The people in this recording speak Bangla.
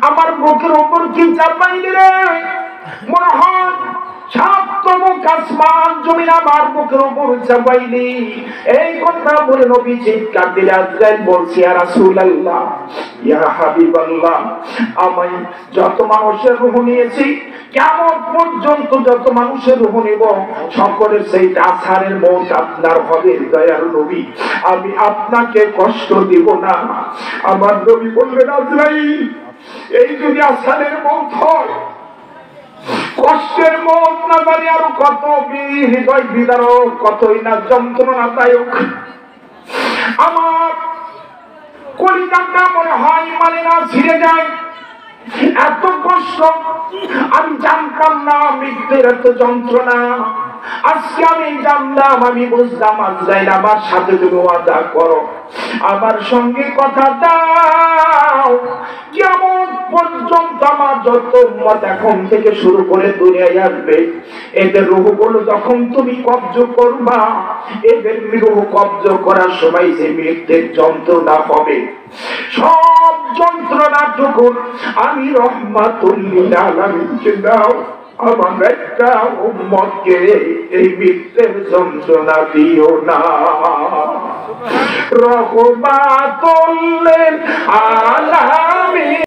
আমার বুকের উপর কি চাপাইলি রে? মনে হয় সাতমুখ আসমান জমিন আমার বুকের উপর চাপাইলি। এই কথা বলে নবী চিৎকার দিলে আজরাইল বলছে, ইয়া রাসূলুল্লাহ, ইয়া হাবিবাল্লাহ, আমি যত মানুষের রূহ নিয়েছি, কিয়ামত পর্যন্ত যত মানুষের রূহ নিব, সকলের সেই আছারের মওত আপনার হবে দয়ার নবী, আমি আপনাকে কষ্ট দিব না। আমার নবী বললেন, আজরাইল, এই যদি আছারের মওত হয়, কষ্টের মত না জানি আরো কত হৃদয় বিদারক, কতই না যন্ত্রণাদায়ক। আমার কলিজাটা মনে হয় মানে না ছিঁড়ে যায়, এত কষ্ট। আমি জানতাম না মৃত্যুর এত যন্ত্রণা, আজকে আমি জানলাম, আমি বুঝলাম। আজরাইল আমার সাথে তুমি ওয়াদা করো, আমার সঙ্গে কথা দাও, কেমন পর্যন্ত আমার যত উম্মত এখন থেকে শুরু করে দুনিয়ায় আসবে, এদের রূহগুলো যখন তুমি কব্জ করবা, এদের রূহ কব্জ করার সময় যে মৃত্যুর যন্ত্রণা হবে, সব যন্ত্রণাটুকু আমি রহমাতুল লিল আলামিনকে দাও। আমার একটা উম্মতকে এই মৃত্যুর যন্ত্রণা দিও না। রহমাতুল লিল আলামিন।